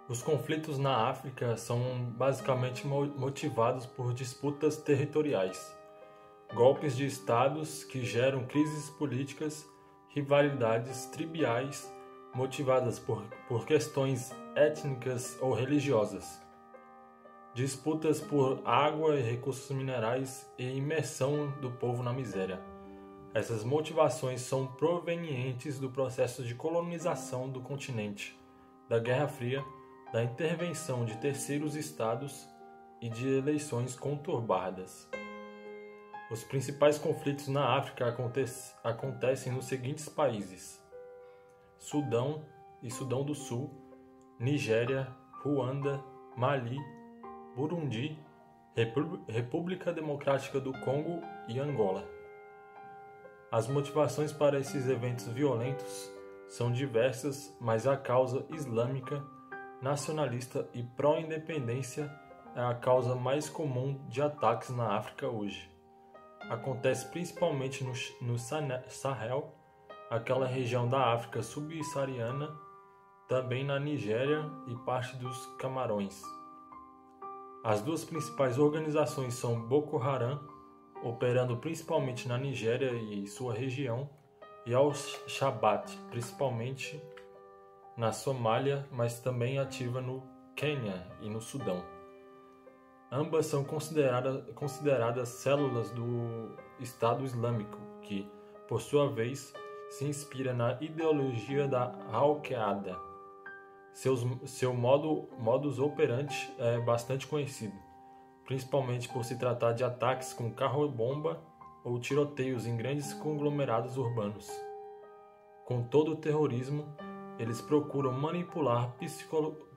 Os conflitos na África são basicamente motivados por disputas territoriais, golpes de estados que geram crises políticas, rivalidades triviais motivadas por questões étnicas ou religiosas, disputas por água e recursos minerais e imersão do povo na miséria. Essas motivações são provenientes do processo de colonização do continente, da Guerra Fria, da intervenção de terceiros estados e de eleições conturbadas. Os principais conflitos na África acontecem nos seguintes países: Sudão e Sudão do Sul, Nigéria, Ruanda, Mali, Burundi, República Democrática do Congo e Angola. As motivações para esses eventos violentos são diversas, mas a causa islâmica, nacionalista e pró-independência é a causa mais comum de ataques na África hoje. Acontece principalmente no Sahel, aquela região da África subsaariana, também na Nigéria e parte dos Camarões. As duas principais organizações são Boko Haram, operando principalmente na Nigéria e sua região, e Al-Shabaab, principalmente na Somália, mas também ativa no Quênia e no Sudão. Ambas são consideradas células do Estado Islâmico, que, por sua vez, se inspira na ideologia da Al-Qaeda. Seu modus operandi é bastante conhecido, principalmente por se tratar de ataques com carro-bomba ou tiroteios em grandes conglomerados urbanos. Com todo o terrorismo, eles procuram manipular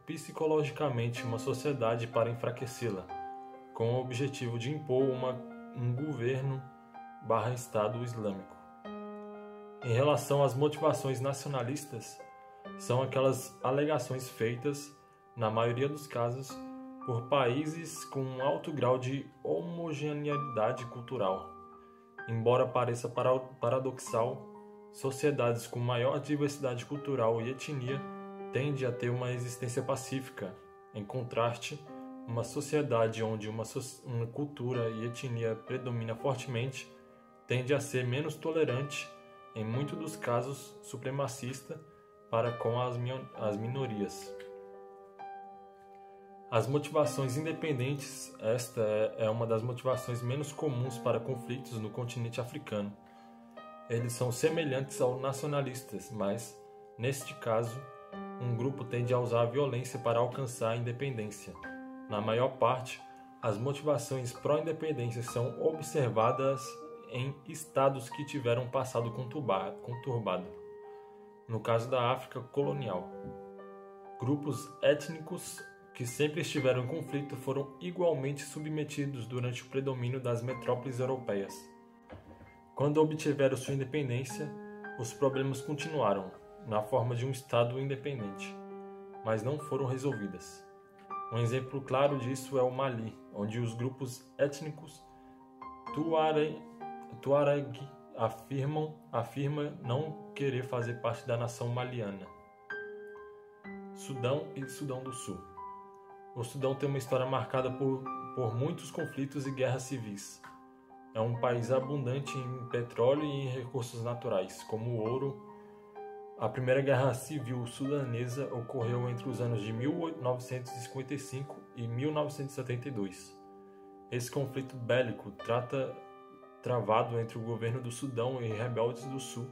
psicologicamente uma sociedade para enfraquecê-la, com o objetivo de impor um governo/Estado Islâmico. Em relação às motivações nacionalistas, são aquelas alegações feitas, na maioria dos casos, por países com um alto grau de homogeneidade cultural. Embora pareça paradoxal, sociedades com maior diversidade cultural e etnia tendem a ter uma existência pacífica. Em contraste, uma sociedade onde uma cultura e etnia predomina fortemente tende a ser menos tolerante, em muitos dos casos supremacista, para com as minorias. As motivações independentes, esta é uma das motivações menos comuns para conflitos no continente africano. Eles são semelhantes aos nacionalistas, mas, neste caso, um grupo tende a usar a violência para alcançar a independência. Na maior parte, as motivações pró-independência são observadas em estados que tiveram um passado conturbado. No caso da África colonial, grupos étnicos que sempre estiveram em conflito foram igualmente submetidos durante o predomínio das metrópoles europeias. Quando obtiveram sua independência, os problemas continuaram, na forma de um Estado independente, mas não foram resolvidas. Um exemplo claro disso é o Mali, onde os grupos étnicos Tuareg afirma não querer fazer parte da nação maliana. Sudão e Sudão do Sul. O Sudão tem uma história marcada por muitos conflitos e guerras civis. É um país abundante em petróleo e em recursos naturais, como o ouro. A Primeira Guerra Civil Sudanesa ocorreu entre os anos de 1955 e 1972. Esse conflito bélico travado entre o governo do Sudão e rebeldes do Sul,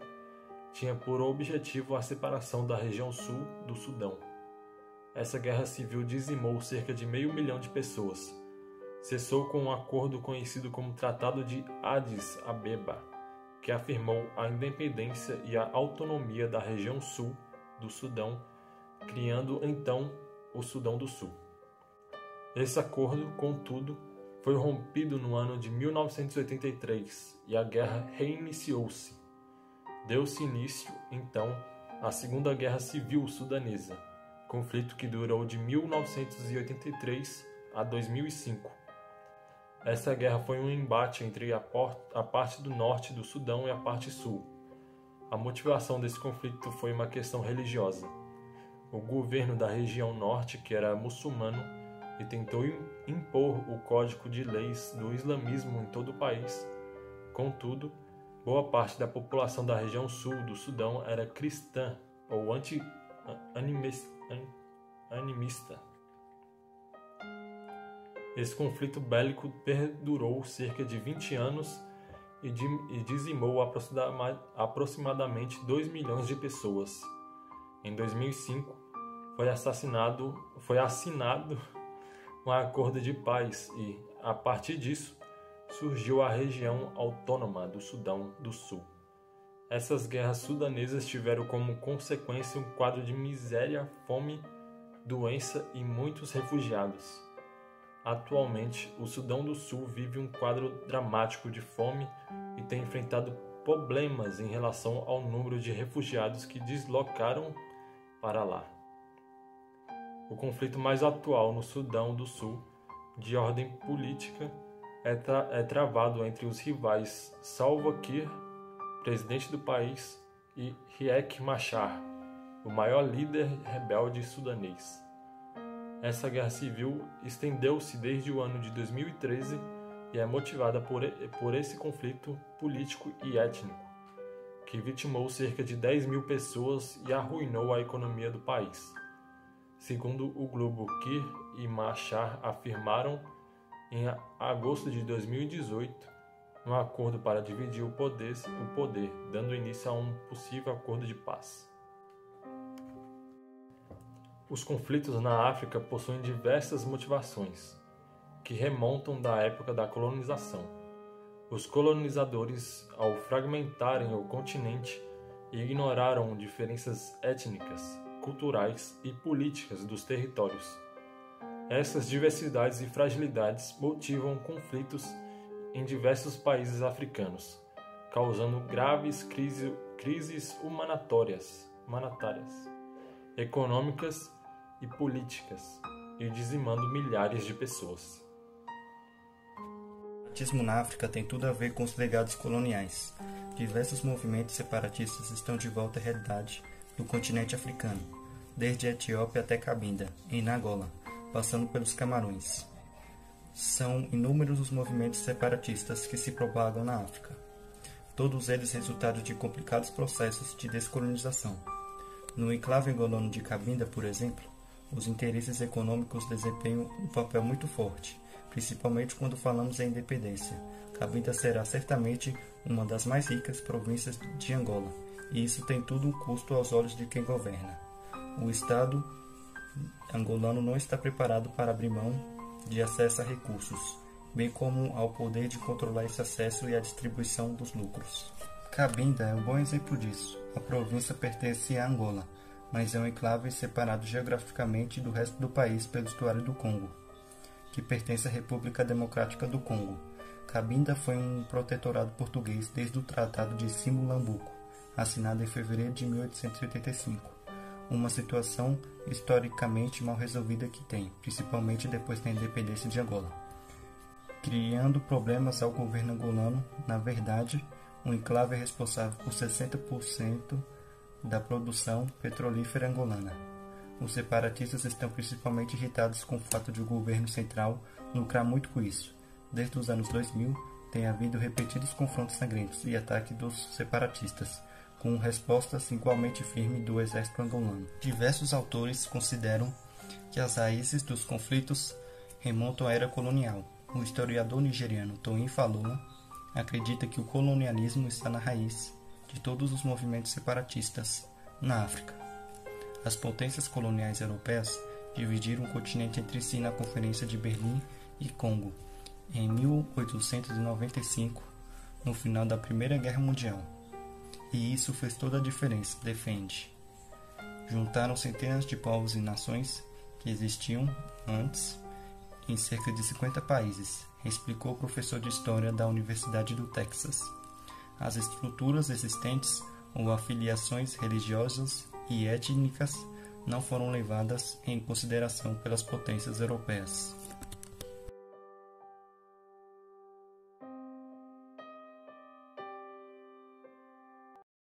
tinha por objetivo a separação da região sul do Sudão. Essa guerra civil dizimou cerca de 500 mil de pessoas. Cessou com um acordo conhecido como Tratado de Addis Abeba, que afirmou a independência e a autonomia da região sul do Sudão, criando então o Sudão do Sul. Esse acordo, contudo, foi rompido no ano de 1983 e a guerra reiniciou-se. Deu-se início, então, à Segunda Guerra Civil Sudanesa, conflito que durou de 1983 a 2005. Essa guerra foi um embate entre a parte do norte do Sudão e a parte sul. A motivação desse conflito foi uma questão religiosa. o governo da região norte, que era muçulmano, e tentou impor o código de leis do islamismo em todo o país. Contudo, boa parte da população da região sul do Sudão era cristã ou animista. Esse conflito bélico perdurou cerca de 20 anos e dizimou aproximadamente 2 milhões de pessoas. Em 2005, foi assinado um acordo de paz e, a partir disso, surgiu a região autônoma do Sudão do Sul. Essas guerras sudanesas tiveram como consequência um quadro de miséria, fome, doença e muitos refugiados. Atualmente, o Sudão do Sul vive um quadro dramático de fome e tem enfrentado problemas em relação ao número de refugiados que deslocaram para lá. O conflito mais atual no Sudão do Sul, de ordem política, é travado entre os rivais Salva Kiir, presidente do país, e Riek Machar, o maior líder rebelde sudanês. Essa guerra civil estendeu-se desde o ano de 2013 e é motivada por esse conflito político e étnico, que vitimou cerca de 10 mil pessoas e arruinou a economia do país. Segundo o Globo, Kiir e Machar afirmaram em agosto de 2018 um acordo para dividir o poder, dando início a um possível acordo de paz. Os conflitos na África possuem diversas motivações, que remontam da época da colonização. Os colonizadores, ao fragmentarem o continente, ignoraram diferenças étnicas, culturais e políticas dos territórios. Essas diversidades e fragilidades motivam conflitos em diversos países africanos, causando graves crises humanitárias, econômicas e políticas, e dizimando milhares de pessoas. O separatismo na África tem tudo a ver com os legados coloniais. Diversos movimentos separatistas estão de volta à realidade do continente africano, desde a Etiópia até Cabinda, em Angola, passando pelos Camarões. São inúmeros os movimentos separatistas que se propagam na África, todos eles resultado de complicados processos de descolonização. No enclave angolano de Cabinda, por exemplo, os interesses econômicos desempenham um papel muito forte, principalmente quando falamos em independência. Cabinda será certamente uma das mais ricas províncias de Angola, e isso tem tudo um custo aos olhos de quem governa. O Estado angolano não está preparado para abrir mão de acesso a recursos, bem como ao poder de controlar esse acesso e a distribuição dos lucros. Cabinda é um bom exemplo disso. A província pertence a Angola, mas é um enclave separado geograficamente do resto do país pelo estuário do Congo, que pertence à República Democrática do Congo. Cabinda foi um protetorado português desde o Tratado de Simulambuco, assinado em fevereiro de 1885. Uma situação historicamente mal resolvida que tem, principalmente depois da independência de Angola, criando problemas ao governo angolano. Na verdade, o enclave é responsável por 60% da produção petrolífera angolana. Os separatistas estão principalmente irritados com o fato de o governo central lucrar muito com isso. Desde os anos 2000, tem havido repetidos confrontos sangrentos e ataques dos separatistas, com respostas igualmente firmes do exército angolano. Diversos autores consideram que as raízes dos conflitos remontam à era colonial. O historiador nigeriano Toyin Falola acredita que o colonialismo está na raiz de todos os movimentos separatistas na África. As potências coloniais europeias dividiram o continente entre si na Conferência de Berlim e Congo, em 1895, no final da Primeira Guerra Mundial. E isso fez toda a diferença, defende. Juntaram centenas de povos e nações que existiam antes em cerca de 50 países, explicou o professor de História da Universidade do Texas. As estruturas existentes ou afiliações religiosas e étnicas não foram levadas em consideração pelas potências europeias.